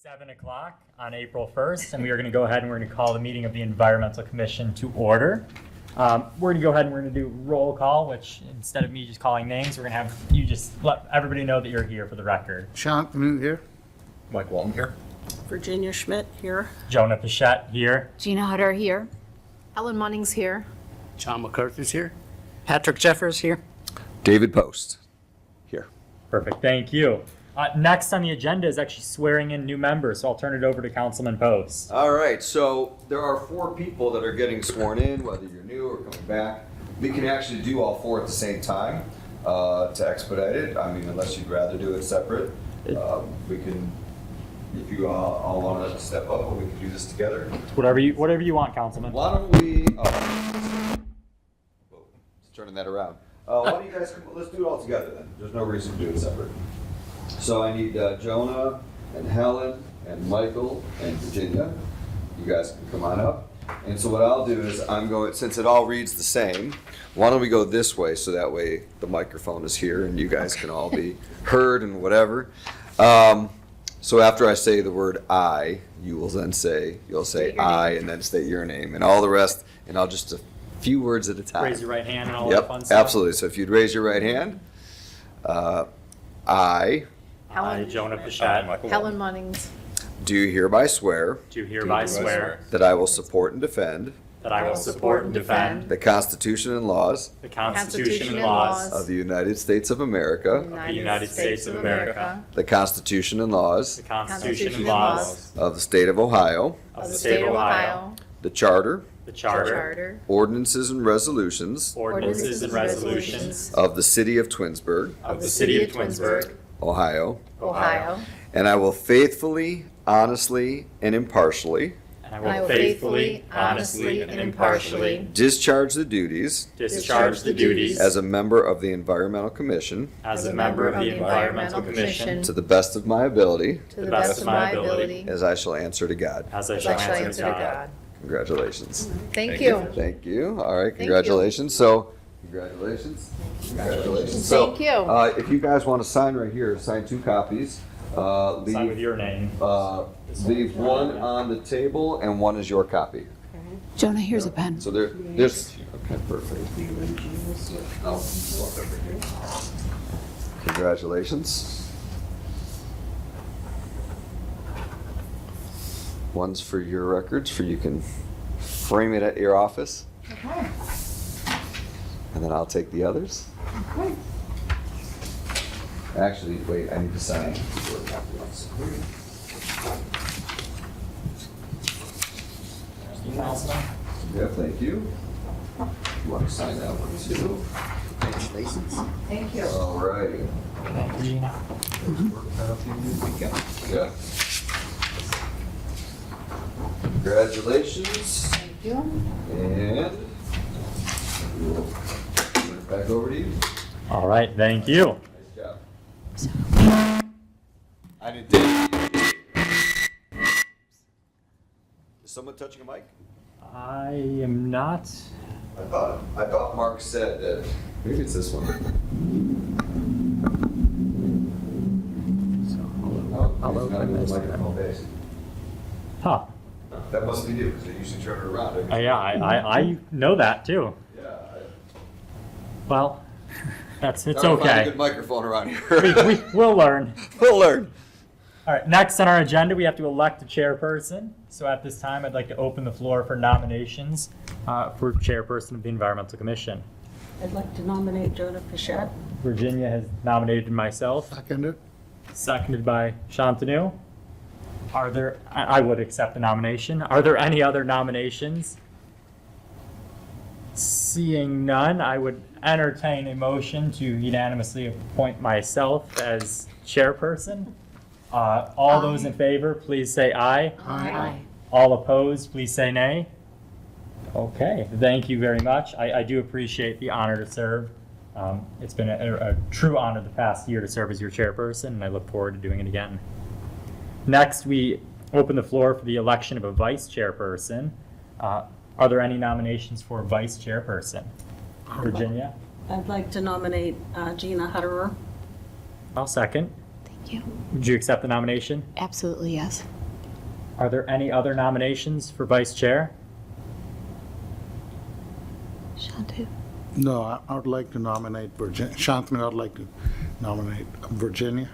7 o'clock on April 1st, and we are going to go ahead and we're going to call the meeting of the Environmental Commission to order. We're going to go ahead and we're going to do roll call, which instead of me just calling names, we're going to have you just let everybody know that you're here for the record. Sean Canute here. Mike Walton here. Virginia Schmidt here. Jonah Pichette here. Gina Hutter here. Ellen Munnings here. John MacArthur's here. Patrick Jeffers here. David Post here. Perfect, thank you. Next on the agenda is actually swearing in new members, so I'll turn it over to Councilman Post. All right, so there are 4 people that are getting sworn in, whether you're new or coming back. We can actually do all 4 at the same time to expedite it. I mean, unless you'd rather do it separate. We can, if you all want to step up, we can do this together. Whatever you want, Councilman. Why don't we, just turning that around. Why don't you guys, let's do it all together then. There's no reason to do it separate. So I need Jonah and Helen and Michael and Virginia. You guys can come on up. And so what I'll do is since it all reads the same, why don't we go this way so that way the microphone is here and you guys can all be heard and whatever. So after I say the word I, you'll say I and then state your name and all the rest, and I'll just a few words at a time. Raise your right hand and all that fun stuff. Absolutely. So if you'd raise your right hand, I, Jonah Pichette, Helen Munnings. do hereby swear do hereby swear that I will support and defend that I will support and defend the Constitution and laws the Constitution and laws of the United States of America, of the United States of America, the Constitution and laws the Constitution and laws of the State of Ohio, of the State of Ohio, the Charter, the Charter, ordinances and resolutions ordinances and resolutions of the City of Twinsburg, of the City of Twinsburg, Ohio, Ohio. and I will faithfully, honestly, and impartially and I will faithfully, honestly, and impartially discharge the duties discharge the duties as a member of the Environmental Commission as a member of the Environmental Commission to the best of my ability, To the best of my ability. as I shall answer to God. as I As shall I shall answer to God. Congratulations. Thank you. Thank you. All right, you. congratulations. So, congratulations. Congratulations. So, Thank you. If you guys want to sign right here, sign 2 copies. Sign with Leave your name. leave one on the table and one is your copy. Jonah, here's a pen. So there's, okay, perfect. Oh, walk over here. Congratulations. One's for your records, for you can frame it at your office. Okay. And then I'll take the others. Okay. Actually, wait, I need to sign. Yeah, thank you. You want to sign that one too? Thank you. All righty. Thank you, Gina. Yeah. Congratulations. Thank you. And we'll turn it back over to you. All right, thank you. Nice job. I didn't take. Is someone touching a mic? I am not. I thought Mark said that. Maybe it's this one. I'll open this. Huh. That must be new because they usually turn it around. Yeah, I know that too. Yeah. Well, it's Find a okay. good microphone around here. We'll learn. We'll learn. All right, next on our agenda, we have to elect a chairperson. So at this time, I'd like to open the floor for nominations for chairperson of the Environmental Commission. I'd like to nominate Jonah Pichette. Virginia has nominated myself, Seconded. seconded by Shantanu. I would accept the nomination. Are there any other nominations? Seeing none, I would entertain a motion to unanimously appoint myself as chairperson. All those in favor, please say aye. Aye. All opposed, please say nay. Okay, thank you very much. I do appreciate the honor to serve. It's been a true honor the past year to serve as your chairperson, and I look forward to doing it again. Next, we open the floor for the election of a vice chairperson. Are there any nominations for vice chairperson? Virginia? I'd like to nominate Gina Hutter. I'll second. Thank you. Would you accept the nomination? Absolutely, yes. Are there any other nominations for vice chair? Shantu. No, I would like to nominate Virginia. Shantanu, I'd like to nominate Virginia.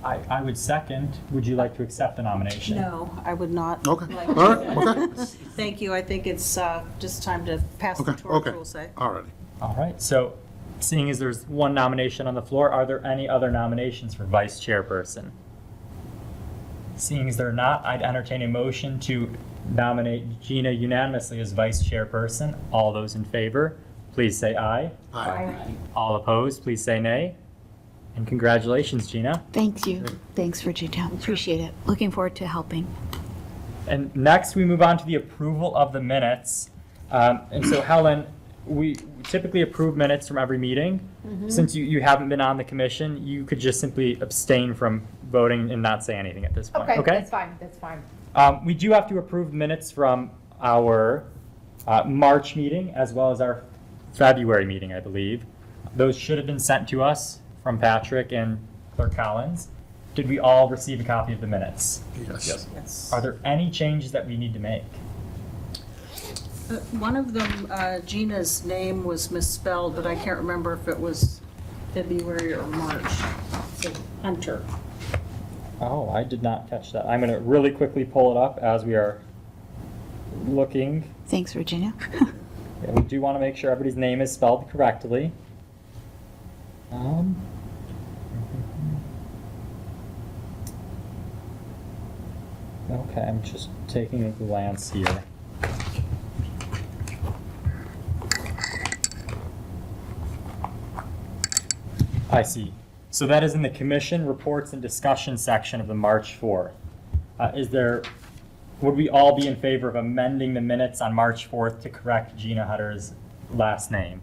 I would second. Would you like to accept the nomination? No, I would not. Okay, like all to. right, okay, Thank you. I think it's just time to pass the okay, torch, okay, we'll say. all righty. All right, so seeing as there's one nomination on the floor, are there any other nominations for vice chairperson? Seeing as there are not, I'd entertain a motion to nominate Gina unanimously as vice chairperson. All those in favor, please say aye. Aye. All opposed, please say nay. And congratulations, Gina. Thank you. Thanks, Virginia. Appreciate it. Looking forward to helping. And next, we move on to the approval of the minutes. And so Helen, we typically approve minutes from every meeting. Since you haven't been on the commission, you could just simply abstain from voting and not say anything at this point. That's fine, that's fine. We do have to approve minutes from our March meeting as well as our February meeting, I believe. Those should have been sent to us from Patrick and Clerk Collins. Did we all receive a copy of the minutes? Yes. Yes. Are there any changes that we need to make? One of them, Gina's name was misspelled, but I can't remember if it was February or March. So Hunter. Oh, I did not catch that. I'm going to really quickly pull it up as we are looking. Thanks, Virginia. Yeah, we do want to make sure everybody's name is spelled correctly. Okay, I'm just taking a glance here. I see. So that is in the commission reports and discussion section of the March 4th. Would we all be in favor of amending the minutes on March 4th to correct Gina Hutter's last name?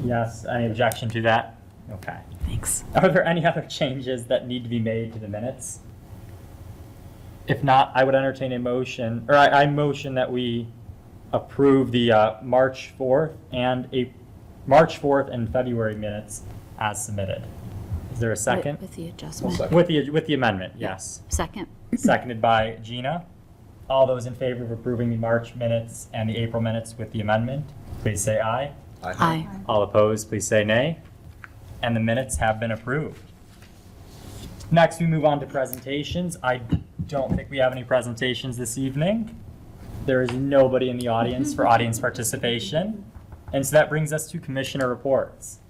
Yes, any objection to that? Okay. Thanks. Are there any other changes that need to be made to the minutes? If not, I would entertain a motion, or I motion that we approve the March 4th and February minutes as submitted. Is there a second? With the adjustment. With the amendment, yes. Second. Seconded by Gina. All those in favor of approving the March minutes and the April minutes with the amendment, please say aye. Aye. All opposed, please say nay. And the minutes have been approved. Next, we move on to presentations. I don't think we have any presentations this evening. There is nobody in the audience for audience participation. And so that brings us to commissioner reports.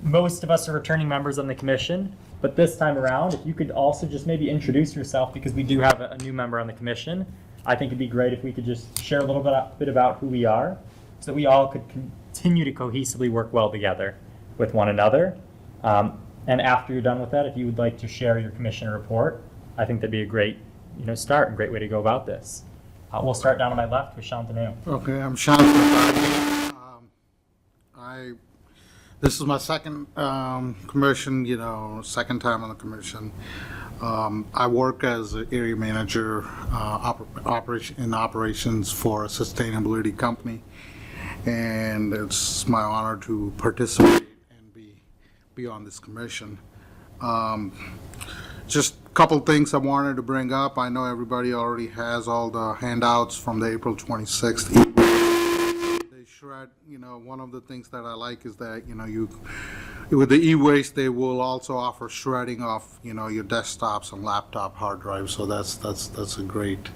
Most of us are returning members on the commission, but this time around, if you could also just maybe introduce yourself, because we do have a new member on the commission. I think it'd be great if we could just share a little bit about who we are, so that we all could continue to cohesively work well together with one another. And after you're done with that, if you would like to share your commissioner report, I think that'd be a great start and great way to go about this. We'll start down on my left with Shantanu. Okay, I'm Shantanu. This is my second commission, second time on the commission. I work as an area manager in operations for a sustainability company, and it's my honor to participate and be on this commission. Just a couple things I wanted to bring up. I know everybody already has all the handouts from the April 26th. They shred, one of the things that I like is that, with the e-waste, they will also offer shredding of, your desktops and laptop hard drives. So that's a great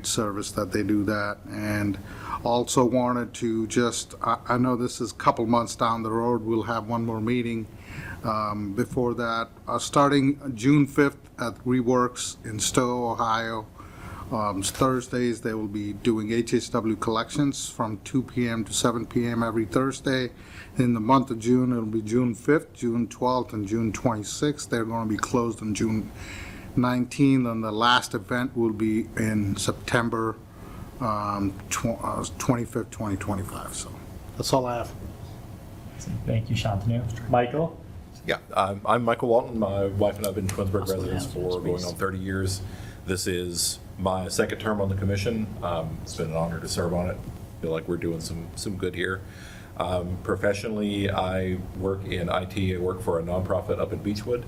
service that they do that. And also wanted to I know this is a couple months down the road, we'll have one more meeting. Before that, starting June 5th at Reworks in Stowe, Ohio. Thursdays, they will be doing HHW collections from 2 p.m. to 7 p.m. every Thursday. In the month of June, it'll be June 5th, June 12th, and June 26th. They're going to be closed on June 19th, and the last event will be in September 25th, 2025. So that's all I have. Thank you, Shantanu. Michael? Yeah, I'm Michael Walton. My wife and I have been Twinsburg residents for going on 30 years. This is my second term on the commission. It's been an honor to serve on it. I feel like we're doing some good here. Professionally, I work in IT. I work for a nonprofit up in Beechwood,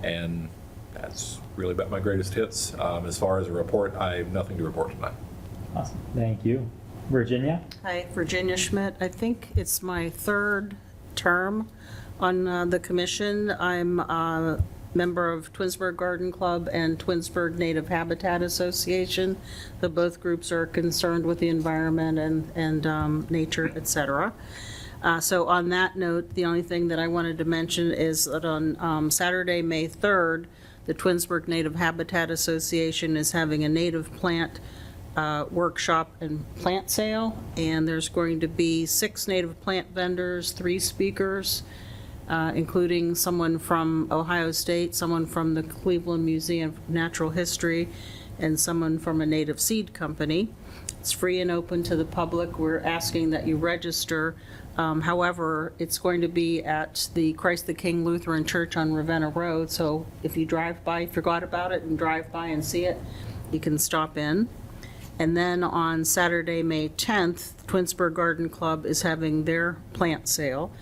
And that's really about my greatest hits. As far as a report, I have nothing to report tonight. Awesome. Thank you. Virginia? Hi, Virginia Schmidt. I think it's my third term on the commission. I'm a member of Twinsburg Garden Club and Twinsburg Native Habitat Association. The both groups are concerned with the environment and nature, et cetera. So on that note, the only thing that I wanted to mention is that on Saturday, May 3rd, the Twinsburg Native Habitat Association is having a native plant workshop and plant sale, and there's going to be 6 native plant vendors, 3 speakers, including someone from Ohio State, someone from the Cleveland Museum of Natural History, and someone from a native seed company. It's free and open to the public. We're asking that you register. However, it's going to be at the Christ the King Lutheran Church on Ravenna Road, so if you drive by, forgot about it, and drive by and see it, you can stop in. And then on Saturday, May 10th, Twinsburg Garden Club is having their plant sale,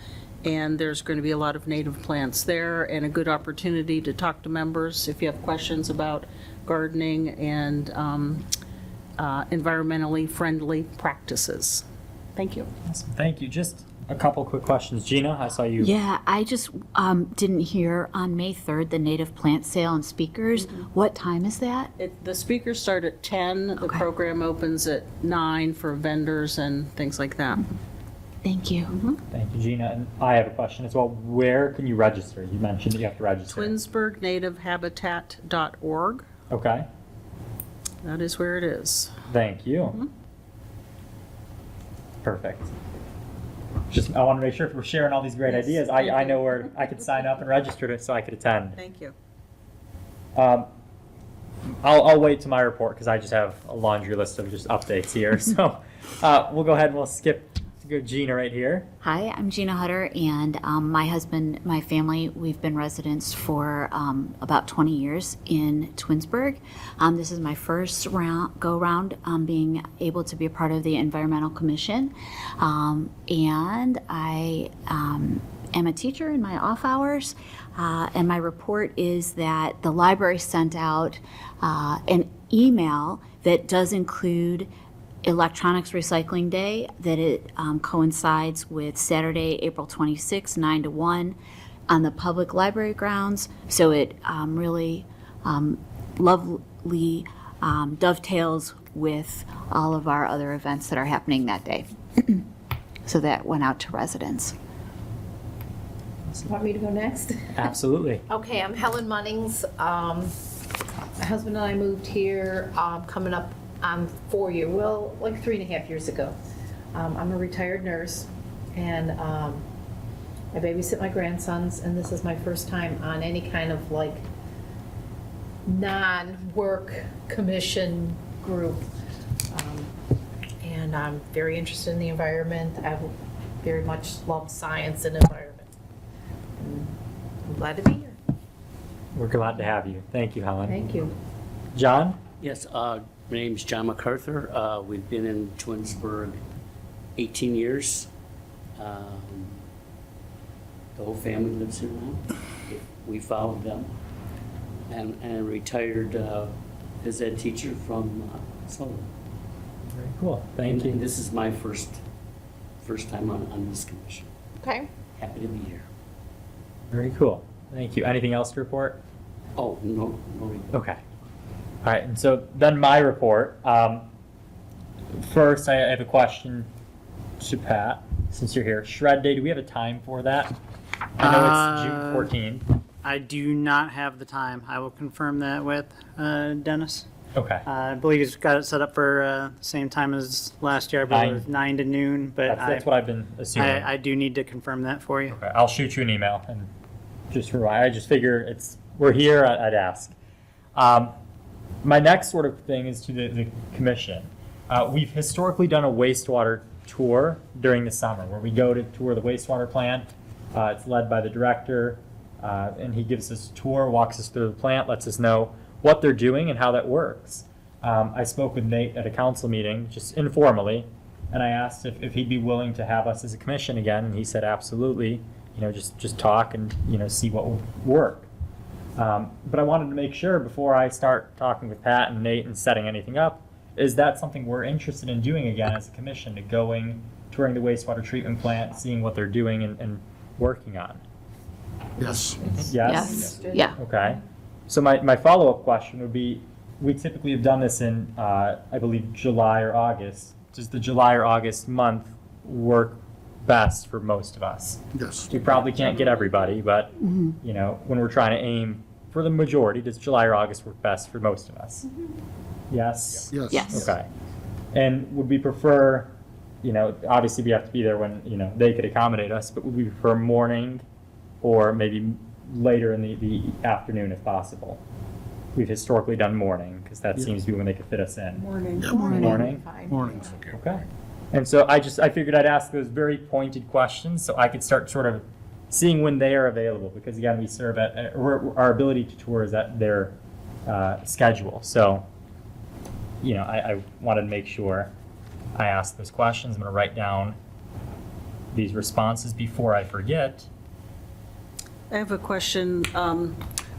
and there's going to be a lot of native plants there and a good opportunity to talk to members if you have questions about gardening and environmentally friendly practices. Thank you. Awesome. Thank you. Just a couple quick questions. Gina, I saw you. Yeah, I just didn't hear on May 3rd, the native plant sale and speakers. What time is that? The speakers start at 10. The Okay. program opens at 9 for vendors and things like that. Thank you. Thank you, Gina. And I have a question as well. Where can you register? You mentioned that you have to register. TwinsburgNativeHabitat.org. Okay. That is where it is. Thank you. Perfect. Just, I want to make sure if we're sharing all these great Yes, ideas, thank I you. know where I could sign up and register to so I could attend. Thank you. I'll wait to my report because I just have a laundry list of just updates here. So we'll go ahead and we'll skip to go Gina right here. Hi, I'm Gina Hutter, and my husband, my family, we've been residents for about 20 years in Twinsburg. This is my first go-round being able to be a part of the Environmental Commission, and I am a teacher in my off hours, and my report is that the library sent out an email that does include Electronics Recycling Day, that it coincides with Saturday, April 26, 9 to 1 on the public library grounds. So it really lovely dovetails with all of our other events that are happening that day. So that went out to residents. Want me to go next? Absolutely. Okay, I'm Helen Munnings. My husband and I moved here coming up on 4 years, well, like 3.5 years ago. I'm a retired nurse, and I babysit my grandsons, and this is my first time on any kind of like non-work commission group. And I'm very interested in the environment. I very much love science and environment. And I'm glad to be here. We're glad to have you. Thank you, Helen. Thank you. John? Yes, my name's John MacArthur. We've been in Twinsburg 18 years. The whole family lives here now. We followed them. And retired phys ed teacher from Sullivan. Very cool. Thank And you. this is my first time on this commission. Okay. Happy to be here. Very cool. Thank you. Anything else to report? Oh, no. Okay. All right, and so then my report. First, I have a question to Pat, since you're here. Shred Day, do we have a time for that? I know it's June 14th. I do not have the time. I will confirm that with Dennis. Okay. I believe he's got it set up for the same time as last year. I believe it was 9 to noon, but That's what I've been assuming. I do need to confirm that for you. Okay, I'll shoot you an email and I just figure we're here, I'd ask. My next sort of thing is to the commission. We've historically done a wastewater tour during the summer where we go to tour the wastewater plant. It's led by the director, and he gives us a tour, walks us through the plant, lets us know what they're doing and how that works. I spoke with Nate at a council meeting, just informally, and I asked if he'd be willing to have us as a commission again, and he said absolutely. Just talk and see what would work. But I wanted to make sure before I start talking with Pat and Nate and setting anything up, is that something we're interested in doing again as a commission, to going, touring the wastewater treatment plant, seeing what they're doing and working on? Yes. Yes? Yeah. Okay. So my follow-up question would be, we typically have done this in, I believe, July or August. Does the July or August month work best for most of us? Yes. We probably can't get everybody, but, you know, when we're trying to aim for the majority, does July or August work best for most of us? Yes? Yes. Yes. Okay. And would we prefer, you know, obviously we have to be there when, you know, they could accommodate us, but would we prefer morning or maybe later in the afternoon if possible? We've historically done morning because that seems to be when they could fit us in. Morning. Morning? Fine. Mornings. Okay. And so I figured I'd ask those very pointed questions so I could start sort of seeing when they are available, because again, we serve at, our ability to tour is at their schedule. So, you know, I wanted to make sure I asked those questions. I'm going to write down these responses before I forget. I have a question.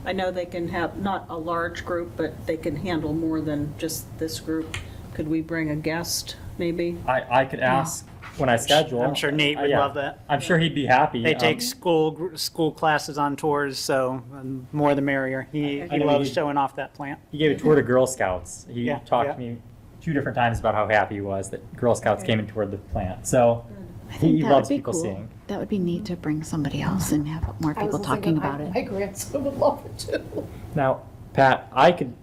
I know they can have, not a large group, but they can handle more than just this group. Could we bring a guest, maybe? I could ask when I schedule. I'm sure Nate would Yeah. love that. I'm sure he'd be happy. They take school classes on tours, so more the merrier. He I know loves he- showing off that plant. He gave a tour to Girl Scouts. He Yeah, talked yeah. to me 2 different times about how happy he was that Girl Scouts came and toured the plant. So I think he that loves would be people cool. seeing. That would be neat to bring somebody else and have more I was people just talking thinking, about My it. grandson would love it too. Now, Pat, I could,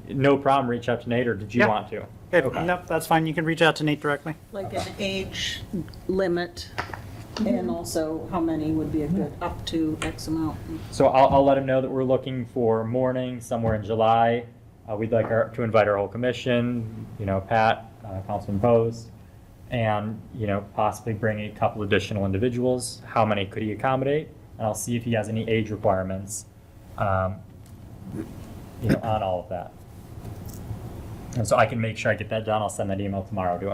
no problem, reach out to Nate, or did you Yeah. want to? If- Okay. Nope, that's fine. You can reach out to Nate directly. Like an age limit, and also how many would be a good, up to X amount? So I'll let him know that we're looking for morning somewhere in July. We'd like to invite our whole commission, you know, Pat, Councilman Post, and, you know, possibly bring a couple additional individuals. How many could he accommodate? And I'll see if he has any age requirements, you know, on all of that. And so I can make sure I get that done. I'll send that email tomorrow to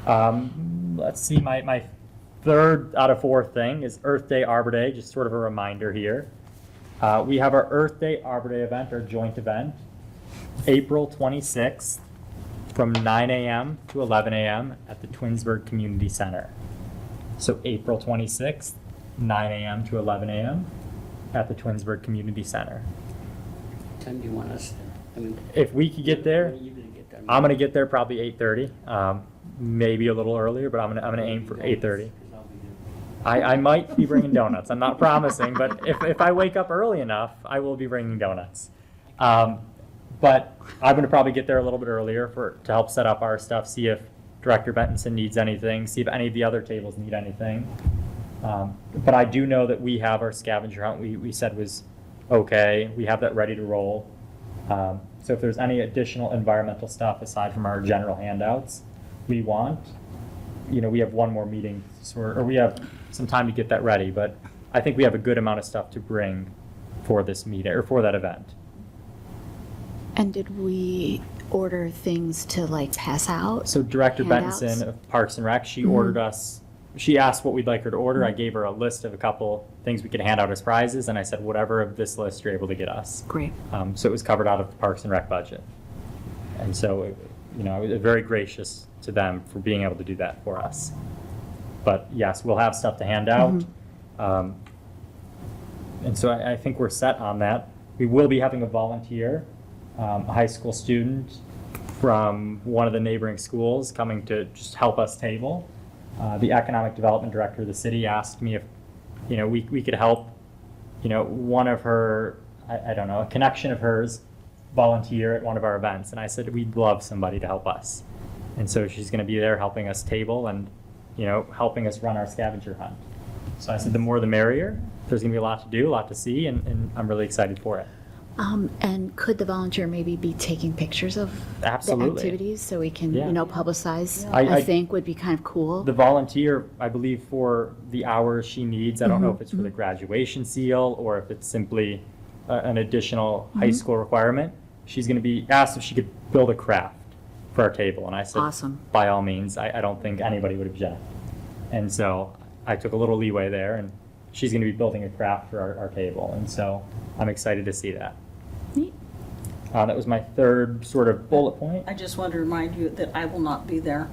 him. Let's see, my third out of 4 thing is Earth Day, Arbor Day, just sort of a reminder here. We have our Earth Day, Arbor Day event, our joint event, April 26th from 9 a.m. to 11 a.m. at the Twinsburg Community Center. So April 26th, 9 a.m. to 11 a.m. at the Twinsburg Community Center. What time do you want us there? I mean, If we could get there, when are you gonna get there? I'm gonna get there probably 8:30, maybe a little earlier, but I'm gonna aim for 8:30. 'Cause I'll be there. I might be bringing donuts. I'm not promising, but if I wake up early enough, I will be bringing donuts. But I'm gonna probably get there a little bit earlier to help set up our stuff, see if Director Bentonson needs anything, see if any of the other tables need anything. But I do know that we have our scavenger hunt we said was okay. We have that ready to roll. So if there's any additional environmental stuff aside from our general handouts we want, you know, we have one more meeting, or we have some time to get that ready, but I think we have a good amount of stuff to bring for this meeting, or for that event. And did we order things to like pass out? So Director Handouts? Bentonson of Parks and Rec, she ordered us, she asked what we'd like her to order. I gave her a list of a couple things we could hand out as prizes, and I said, whatever of this list you're able to get us. Great. So it was covered out of the Parks and Rec budget. And so, you know, I was very gracious to them for being able to do that for us. But yes, we'll have stuff to hand out. And so I think we're set on that. We will be having a volunteer, a high school student from one of the neighboring schools coming to just help us table. The economic development director of the city asked me if, you know, we could help, you know, one of her, I don't know, a connection of hers volunteer at one of our events. And I said, we'd love somebody to help us. And so she's going to be there helping us table and, you know, helping us run our scavenger hunt. So I said, the more the merrier. There's going to be a lot to do, a lot to see, and I'm really excited for it. And could the volunteer maybe be taking pictures of Absolutely. the activities so we can, Yeah. you know, publicize? I I think would be kind of cool. The volunteer, I believe, for the hours she needs, I don't know if it's for the graduation seal or if it's simply an additional high school requirement. She's going to be asked if she could build a craft for our table. And I said, Awesome. by all means, I don't think anybody would object. And so I took a little leeway there, and she's going to be building a craft for our table. And so I'm excited to see that. Neat. That was my third sort of bullet point. I just want to remind you that I will not be there.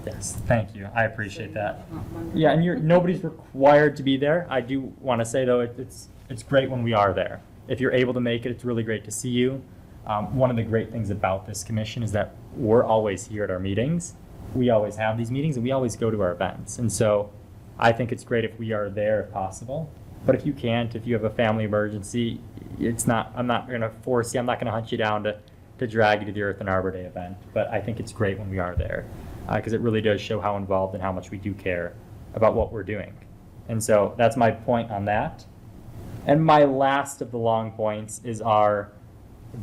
Yes, thank you. I appreciate that. Not wondering. Yeah, and nobody's required to be there. I do want to say, though, it's great when we are there. If you're able to make it, it's really great to see you. One of the great things about this commission is that we're always here at our meetings. We always have these meetings, and we always go to our events. And so I think it's great if we are there if possible. But if you can't, if you have a family emergency, I'm not going to force you. I'm not going to hunt you down to drag you to the Earth and Arbor Day event. But I think it's great when we are there because it really does show how involved and how much we do care about what we're doing. And so that's my point on that. And my last of the long points is our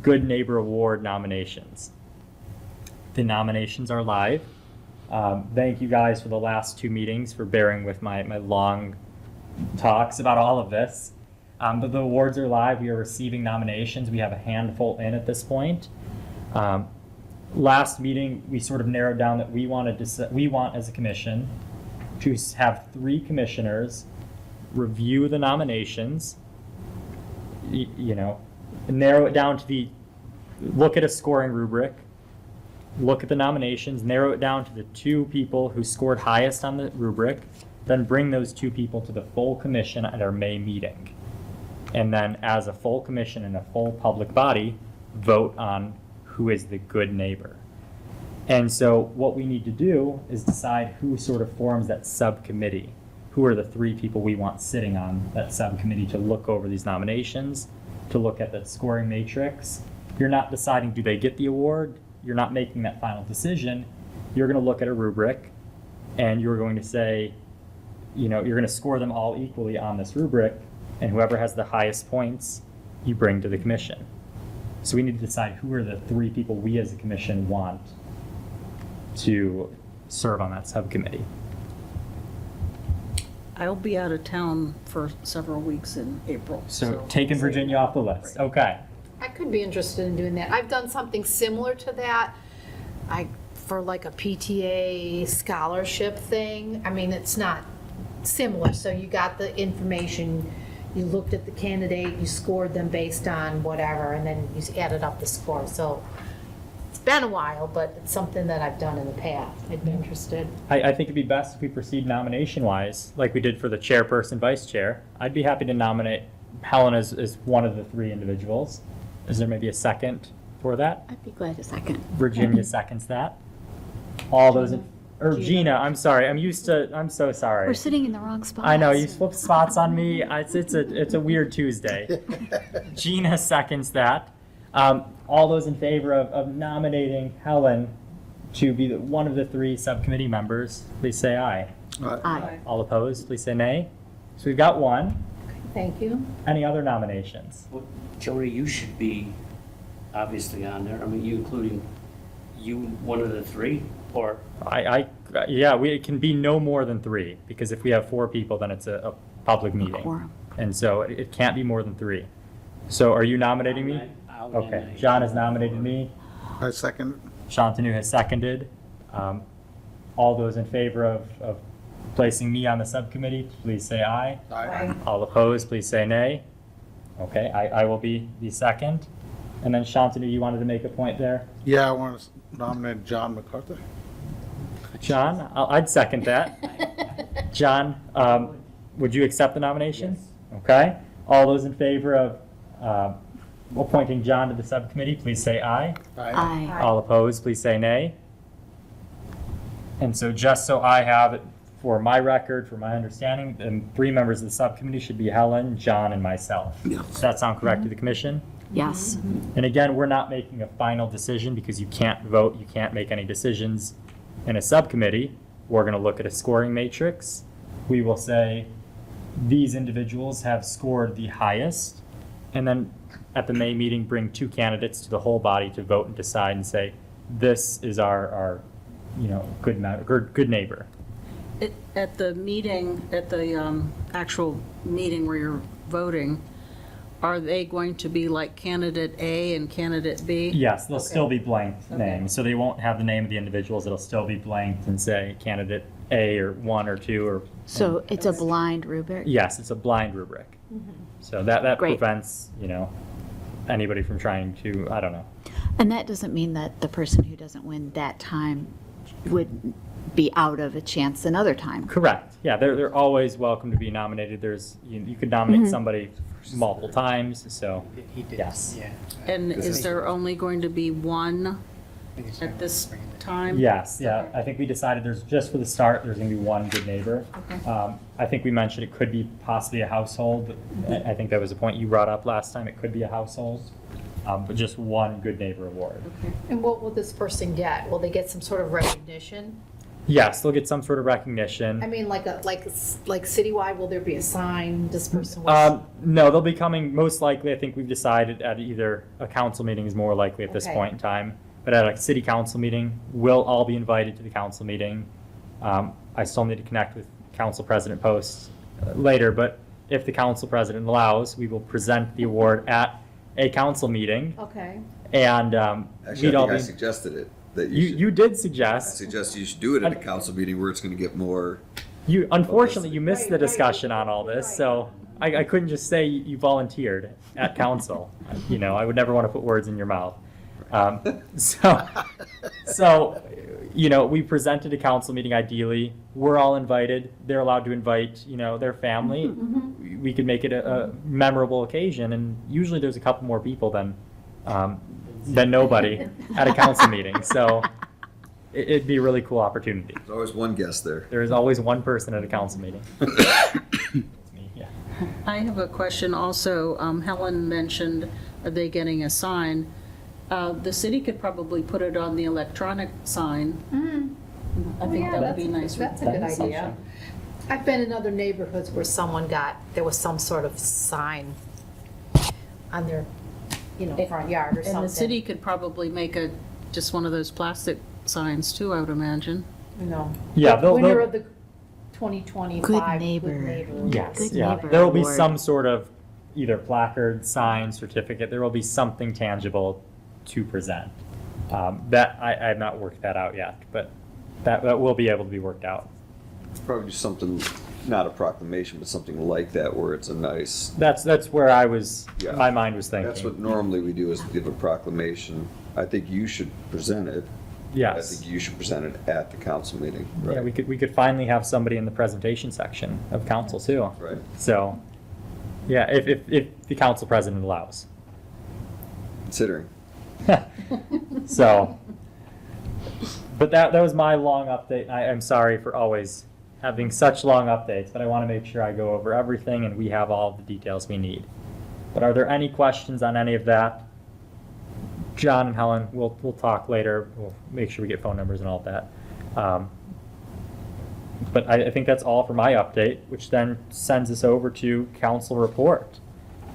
Good Neighbor Award nominations. The nominations are live. Thank you guys for the last 2 meetings for bearing with my long talks about all of this. But the awards are live. We are receiving nominations. We have a handful in at this point. Last meeting, we sort of narrowed down that we want as a commission to have 3 commissioners review the nominations, narrow it down to look at a scoring rubric, look at the nominations, narrow it down to the 2 people who scored highest on the rubric, then bring those 2 people to the full commission at our May meeting. And then as a full commission and a full public body, vote on who is the good neighbor. And so what we need to do is decide who sort of forms that subcommittee. Who are the 3 people we want sitting on that subcommittee to look over these nominations, to look at the scoring matrix. You're not deciding do they get the award. You're not making that final decision. You're going to look at a rubric and you're going to say, you're going to score them all equally on this rubric, and whoever has the highest points, you bring to the commission. So we need to decide who are the 3 people we as a commission want to serve on that subcommittee. I'll be out of town for several weeks in April. So taking Virginia off the list. Okay. I could be interested in doing that. I've done something similar to that, for like a PTA scholarship thing. I mean, it's not similar, so you got the information, you looked at the candidate, you scored them based on whatever, and then you added up the score. So it's been a while, but it's something that I've done in the past. I'd be interested. I think it'd be best if we proceed nomination-wise, like we did for the chairperson, vice chair. I'd be happy to nominate Helen as one of the 3 individuals. Is there maybe a second for that? I'd be glad to second. Virginia seconds that. All those or Gina, I'm sorry. I'm so sorry. We're sitting in the wrong spot. I know, you flipped spots on me. It's a weird Tuesday. Gina seconds that. All those in favor of nominating Helen to be one of the 3 subcommittee members, please say aye. Aye. All opposed, please say nay. So we've got 1. Thank you. Any other nominations? Well, Jody, you should be obviously on there. I mean, you including one of the 3, or? It can be no more than 3, because if we have 4 people, then it's a public meeting. Quorum. And so it can't be more than 3. So are you nominating me? I'll Okay, nominate John has nominated me. I second. Shantanu has seconded. All those in favor of placing me on the subcommittee, please say aye. Aye. All opposed, please say nay. Okay, I will be the second. And then Shantanu, you wanted to make a point there? Yeah, I want to nominate John MacArthur. John, I'd second that. John, would you accept the nomination? Yes. Okay. All those in favor of appointing John to the subcommittee, please say aye. Aye. All opposed, please say nay. And so just so I have it for my record, for my understanding, then 3 members of the subcommittee should be Helen, John, and myself. Yes. Does that sound correct to the commission? Yes. And again, we're not making a final decision because you can't vote, you can't make any decisions in a subcommittee. We're going to look at a scoring matrix. We will say these individuals have scored the highest, and then at the May meeting, bring 2 candidates to the whole body to vote and decide and say, this is our good neighbor. At the meeting, at the actual meeting where you're voting, Are they going to be like candidate A and candidate B? Yes, they'll Okay. still be blank Okay. names, so they won't have the name of the individuals. It'll still be blanked and say candidate A or 1 or 2 or. So it's a blind rubric? Yes, it's a blind rubric. So that Great. prevents, anybody from trying to, I don't know. And that doesn't mean that the person who doesn't win that time would be out of a chance another time. Correct. Yeah, they're always welcome to be nominated. You could nominate somebody multiple times, so, yes. And is there only going to be one at this time? Yes, yeah. I think we decided just for the start, there's going to be one good neighbor. I think we mentioned it could be possibly a household. I think that was a point you brought up last time. It could be a household, but just one good neighbor award. And what will this person get? Will they get some sort of recognition? Yes, they'll get some sort of recognition. I mean, like citywide, will there be a sign, this person was? No, they'll be coming, most likely, I think we've decided at either a council meeting is more likely at this Okay. point in time, but at a city council meeting, we'll all be invited to the council meeting. I still need to connect with Council President Post later, but if the council president allows, we will present the award at a council meeting, Okay. and Actually, we'd I all think I be. suggested it, that You did I suggest. suggest you should do it at a council meeting where it's gonna get more. Unfortunately, you missed the Right, right, discussion on all this, so I couldn't just say you volunteered at council. I would never want to put words in your mouth. So, we presented a council meeting ideally. We're all invited. They're allowed to invite, their family. We could make it a memorable occasion, and usually there's a couple more people than nobody at a council meeting. So it'd be a really cool opportunity. There's always one guest there. There is always one person at a council meeting. It's me, yeah. I have a question also. Helen mentioned, are they getting a sign? The city could probably put it on the electronic sign. I think that would be nice. That's a good That's idea. something. I've been in other neighborhoods where there was some sort of sign on their, front yard or something. And the city could probably make just one of those plastic signs too, I would imagine. Yeah, they'll- Winner they'll- of the 2025 Good neighbor. Yes, Good yeah. neighbor There will be award. some sort of either placard, sign, certificate. There will be something tangible to present. That I have not worked that out yet, but that will be able to be worked out. Probably do something, not a proclamation, but something like that where it's a nice. That's where Yeah. my mind was thinking. That's what normally we do, is give a proclamation. I think you should present it. I Yes. think you should present it at the council meeting. Yeah, Right. we could finally have somebody in the presentation section of council too. Right. So, yeah, if the council president allows. Considering. So, but that was my long update. I'm sorry for always having such long updates, but I want to make sure I go over everything and we have all the details we need. But are there any questions on any of that? John and Helen, we'll talk later. We'll make sure we get phone numbers and all of that. But I think that's all for my update, which then sends us over to council report.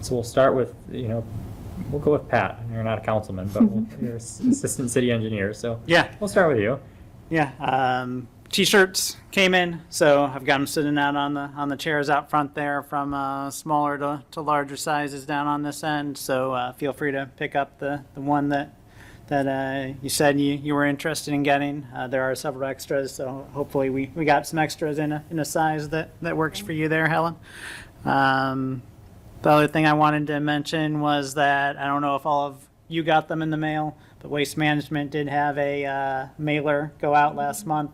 So we'll start with, we'll go with Pat. You're not a councilman, but you're assistant city engineer, so Yeah, we'll start with you. yeah. T-shirts came in, so I've got them sitting out on the chairs out front there, from smaller to larger sizes down on this end. So feel free to pick up the one that you said you were interested in getting. There are several extras, so hopefully we got some extras in a size that works for you there, Helen. The other thing I wanted to mention was that, I don't know if all of you got them in the mail, but Waste Management did have a mailer go out last month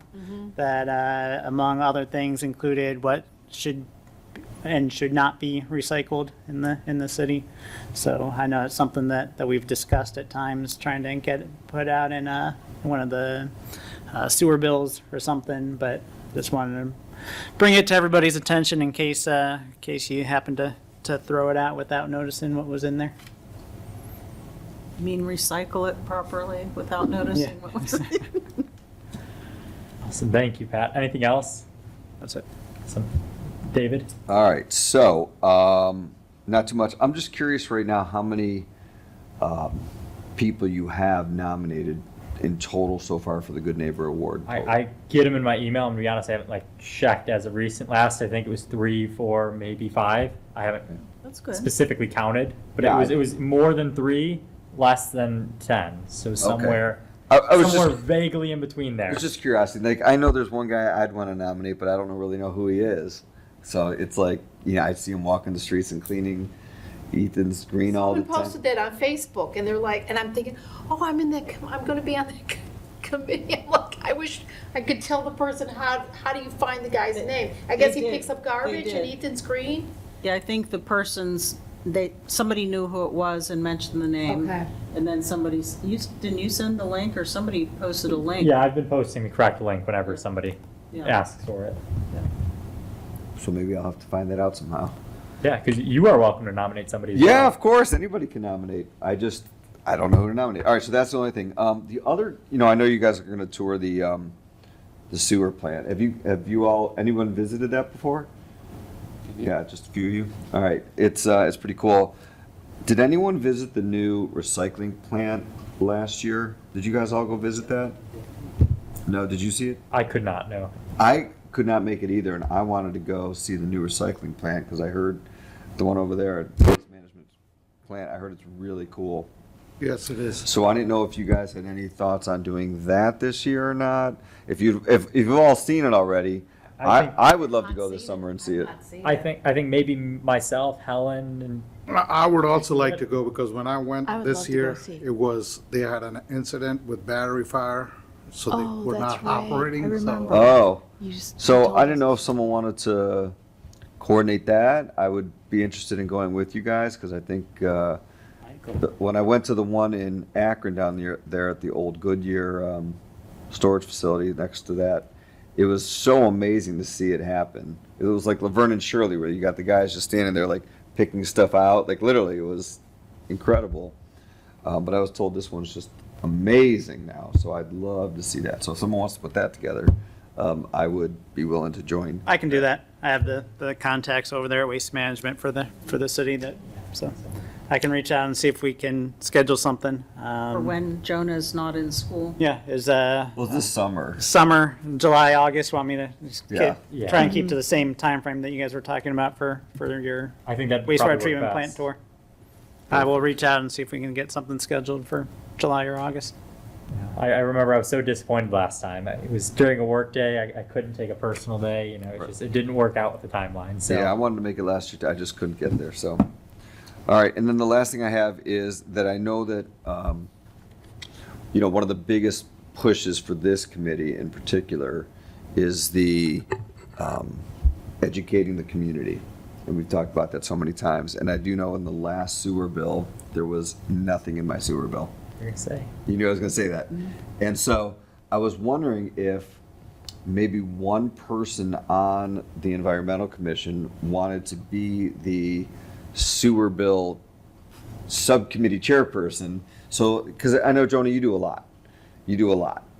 that, among other things, included what should and should not be recycled in the city. So I know it's something that we've discussed at times, trying to get it put out in one of the sewer bills or something, but just wanted to bring it to everybody's attention in case you happen to throw it out without noticing what was in there. You mean recycle it properly without noticing what was in it? Awesome, thank you, Pat. Anything else? That's it. Awesome. David? All right, so, not too much. I'm just curious right now how many people you have nominated in total so far for the Good Neighbor Award? I get them in my email, and to be honest, I haven't like checked as of recent. Last, I think it was 3, 4, maybe 5. I haven't That's good. specifically counted, but Yeah, it was more than 3, less than 10. So somewhere I was somewhere just, vaguely in between there. it's just curiosity. Like, I know there's one guy I'd want to nominate, but I don't really know who he is. So it's like, I see him walking the streets and cleaning Ethan's green all the Someone time. posted that on Facebook, and they're like, and I'm thinking, oh, I'm going to be on that committee. I'm like, I wish I could tell the person how do you find the guy's name? I guess he did. picks up They garbage and did. Ethan's green. Yeah, I think the person's, somebody knew who it was and mentioned the name. Okay. And then didn't you send the link, or somebody posted a link? Yeah, I've been posting the correct link whenever somebody Yeah. asks for it. So maybe I'll have to find that out somehow. Yeah, because you are welcome to nominate somebody. As Yeah, well. of course. Anybody can nominate. I don't know who to nominate. All right, so that's the only thing. The other, I know you guys are going to tour the sewer plant. Anyone visited that before? Yeah, just a few of you. All right, it's pretty cool. Did anyone visit the new recycling plant last year? Did you guys all go visit that? No, did you see it? I could not know. I could not make it either, and I wanted to go see the new recycling plant because I heard the one over there at Waste Management Plant. I heard it's really cool. Yes, it is. So I didn't know if you guys had any thoughts on doing that this year or not. If you've all seen it already, I would love to go this summer and see it. I think maybe myself, Helen, and I would also like to go because when I went I would love this to go year, see. they had an incident with battery fire, so they Oh, were that's not right. operating. I so- remember. Oh, You just so told I didn't us. know if someone wanted to coordinate that. I would be interested in going with you guys because I think when I went to the one in Akron down there at the old Goodyear storage facility next to that, it was so amazing to see it happen. It was like Laverne and Shirley, where you got the guys just standing there like picking stuff out. Like literally, it was incredible. But I was told this one's just amazing now, so I'd love to see that. So if someone wants to put that together, I would be willing to join. I can do that. I have the contacts over there at Waste Management for the city so I can reach out and see if we can schedule something. Or when Jonah's not in school. Yeah, is Well, this summer. summer, July, August, want me to just Yeah. try and keep to the same time frame that you guys were talking about for your I think that wastewater treatment plant tour. I Perfect. will reach out and see if we can get something scheduled for July or August. I remember I was so disappointed last time. It was during a work day. I couldn't take a personal day. It didn't work out with the timeline. So Yeah, I wanted to make it last year. I just couldn't get there. So, all right. And then the last thing I have is that I know that one of the biggest pushes for this committee in particular is the educating the community, and we've talked about that so many times. And I do know in the last sewer bill there was nothing in my sewer bill. you're gonna say. You knew I was going to say that. And so I was wondering if maybe one person on the Environmental Commission wanted to be the sewer bill subcommittee chairperson. So, because I know, Jonah, you do a lot.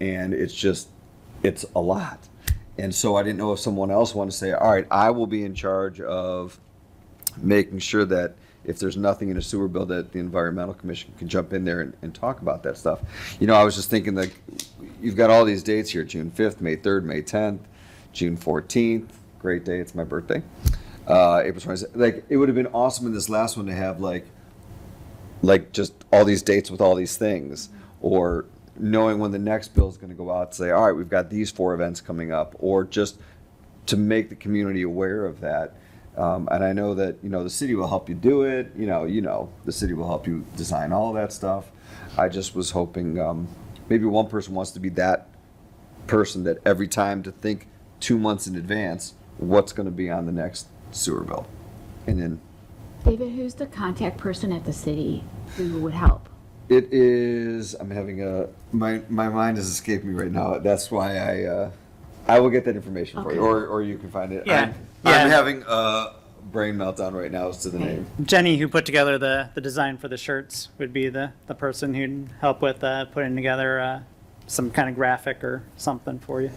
And it's a lot. And so I didn't know if someone else wanted to say, all right, I will be in charge of making sure that if there's nothing in a sewer bill, that the Environmental Commission can jump in there and talk about that stuff. I was just thinking that you've got all these dates here, June 5th, May 3rd, May 10th, June 14th, great day, it's my birthday, April 26th. Like, it would have been awesome in this last one to have like just all these dates with all these things, or knowing when the next bill is going to go out, say, all right, we've got these 4 events coming up, or just to make the community aware of that. And I know that, the city will help you do it. The city will help you design all that stuff. I just was hoping maybe one person wants to be that person that every time to think 2 months in advance what's going to be on the next sewer bill. And then David, who's the contact person at the city who would help? it is, I'm having my mind is escaping me right now. That's why I will get that information for you, or you can find it. Yeah. I'm having a brain meltdown right now as to the name. Jenny, who put together the design for the shirts, would be the person who'd help with putting together some kind of graphic or something for you.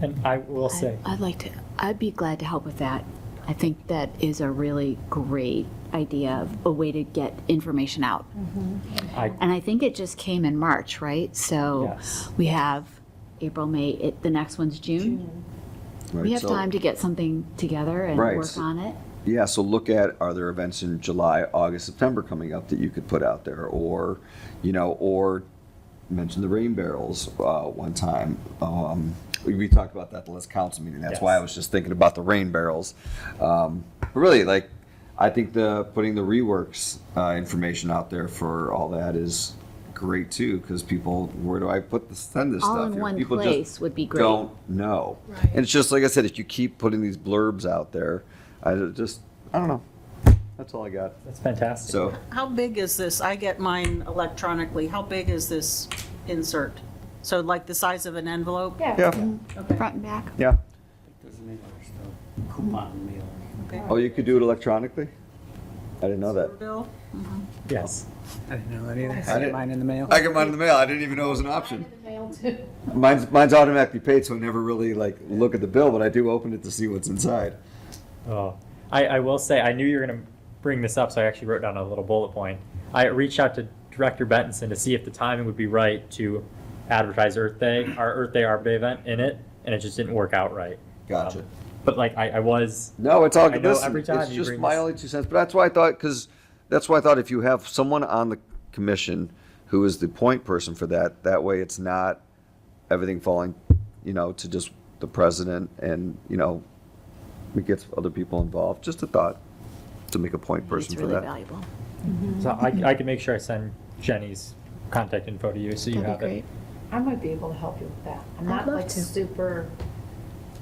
And I will say, I'd be glad to help with that. I think that is a really great idea of a way to get information out. I, And I think it just came in March, right? So Yes. we have April, May, the next one's June. Right, We have so- time to get something together and Right. work on it. Yeah, so look at, are there events in July, August, September coming up that you could put out there? Or, or mention the rain barrels one time. We talked about that at the last council meeting. That's why I Yes. was just thinking about the rain barrels. But really, like, I think putting the reworks information out there for all that is great too, because people, where do I send this All stuff? in here? one People just place would be great. Don't know. Right. And it's just like I said, if you keep putting these blurbs out there, I don't know. That's all I got. that's fantastic. So, How big is this? I get mine electronically. How big is this insert? So like the size of an envelope? Yeah. yeah, Front and back. yeah. Doesn't make our stuff coupon mail. Okay. Oh, you could do it electronically? I didn't know that. Bill? Yes. I didn't know that either. I I did- get mine in the mail. I get mine in the mail. I didn't even know it was an option. In the mail too. Mine's automatically paid, so I never really like look at the bill, but I do open it to see what's inside. Oh, I will say, I knew you were going to bring this up, so I actually wrote down a little bullet point. I reached out to Director Bentonson to see if the timing would be right to advertise Earth Day, our Earth Day Arbor Day event in it, and it just didn't work out right. Gotcha. But like, I was, No, it's all I good. know Listen, every time it's you just bring my this- only 2 cents. But that's why I thought if you have someone on the commission who is the point person for that way it's not everything falling, to just the president and, it gets other people involved. Just a thought to make a point person It's for really that. valuable. so I can make sure I send Jenny's contact info to you so you That'd have be it. great. I might be able to help you with that. I'm I'd not love like to. super,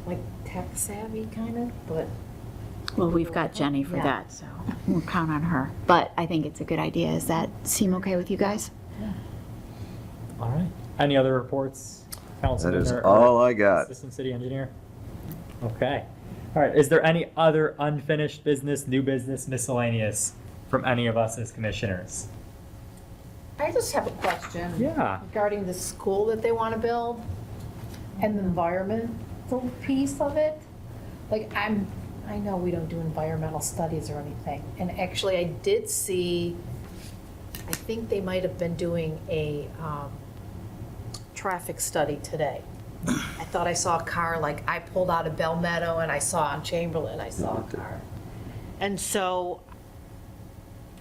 like tech savvy kind of, but Well, we've got Jenny for Yeah. that, so we'll count on her. But I think it's a good idea. Does that seem okay with you guys? All right. Any other reports, Councilman? is or all I got. Assistant City Engineer? Okay. All right. Is there any other unfinished business, new business, miscellaneous from any of us as commissioners? I just have a question. Yeah. Regarding the school that they want to build and the environmental piece of it. Like, I know we don't do environmental studies or anything. And actually, I did see, I think they might have been doing a traffic study today. I thought I saw a car, like, I pulled out of Bell Meadow and I saw on Chamberlain, I saw a car. And so,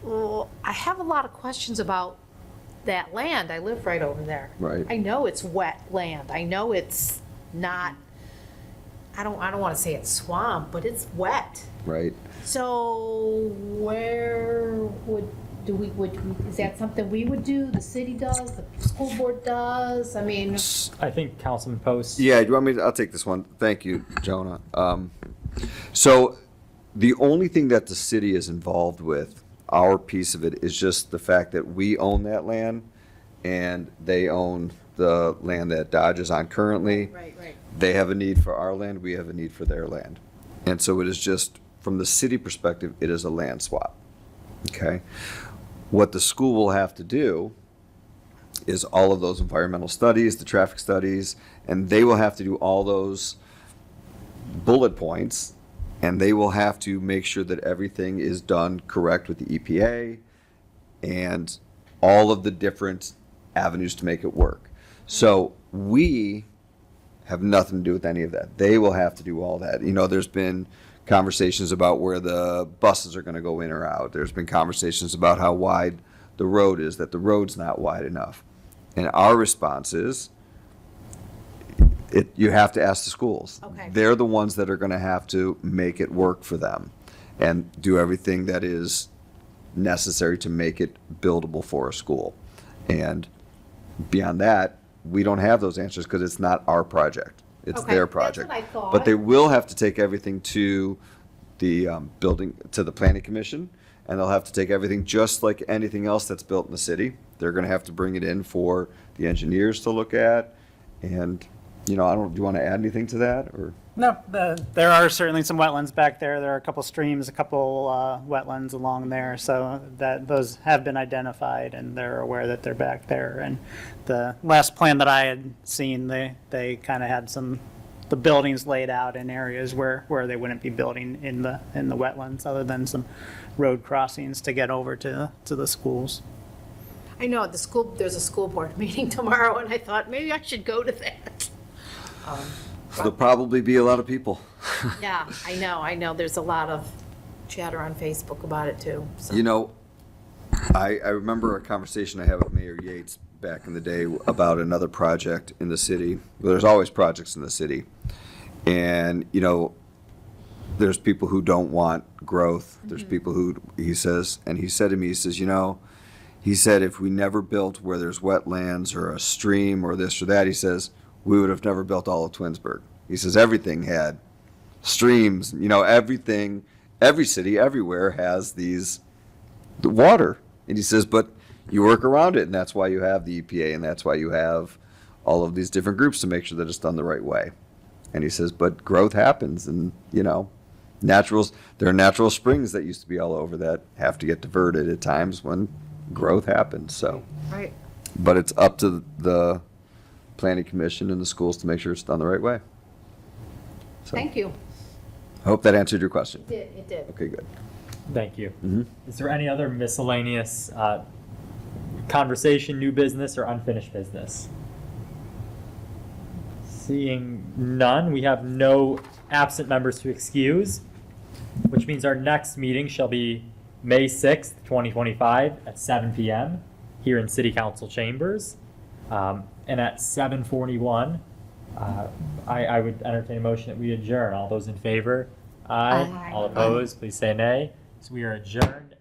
well, I have a lot of questions about that land. I live right over there. Right. I know it's wet land. I know it's not, I don't want to say it's swamp, but it's wet. Right. So where is that something we would do, the city does, the school board does? I mean, I think Councilman Post. Yeah, do you want me to, I'll take this one. Thank you, Jonah. So the only thing that the city is involved with, our piece of it, is just the fact that we own that land and they own the land that Dodge is on currently. right. They have a need for our land, we have a need for their land. And so it is just, from the city perspective, it is a land swap. Okay? What the school will have to do is all of those environmental studies, the traffic studies, and they will have to do all those bullet points, and they will have to make sure that everything is done correct with the EPA and all of the different avenues to make it work. So we have nothing to do with any of that. They will have to do all that. There's been conversations about where the buses are going to go in or out. There's been conversations about how wide the road is, that the road's not wide enough. And our response is, you have to ask the schools. Okay. They're the ones that are going to have to make it work for them and do everything that is necessary to make it buildable for a school. And beyond that, we don't have those answers because it's not our project. It's Okay, their that's project. what I thought. But they will have to take everything to the to the planning commission, and they'll have to take everything just like anything else that's built in the city. They're going to have to bring it in for the engineers to look at. And, do you want to add anything to that, or? No, there are certainly some wetlands back there. There are a couple streams, a couple wetlands along there, so those have been identified, and they're aware that they're back there. And the last plan that I had seen, they kind of had some the buildings laid out in areas where they wouldn't be building in the wetlands, other than some road crossings to get over to the schools. I know, there's a school board meeting tomorrow, and I thought maybe I should go to that. There'll probably be a lot of people. Yeah, I know, there's a lot of chatter on Facebook about it too, so. You know, I remember a conversation I had with Mayor Yates back in the day about another project in the city. Well, there's always projects in the city. And, you know, there's people who don't want growth. There's people who, he says, and he said to me, he says, you know, he said, if we never built where there's wetlands or a stream or this or that, he says, we would have never built all of Twinsburg. He says, everything had streams, you know, everything, every city, everywhere has the water. And he says, but you work around it, and that's why you have the EPA, and that's why you have all of these different groups to make sure that it's done the right way. And he says, but growth happens, and, you know, there are natural springs that used to be all over that have to get diverted at times when growth happens, so. Right. But it's up to the planning commission and the schools to make sure it's done the right way. So, Thank you. I hope that answered your question. It did. Okay, good. Thank you. Mhm. Is there any other miscellaneous conversation, new business, or unfinished business? Seeing none, we have no absent members to excuse, which means our next meeting shall be May 6th, 2025 at 7 p.m. here in City Council chambers. And at 7:41, I would entertain a motion that we adjourn. All those in favor? Aye. Aye. All opposed, please say nay. So we are adjourned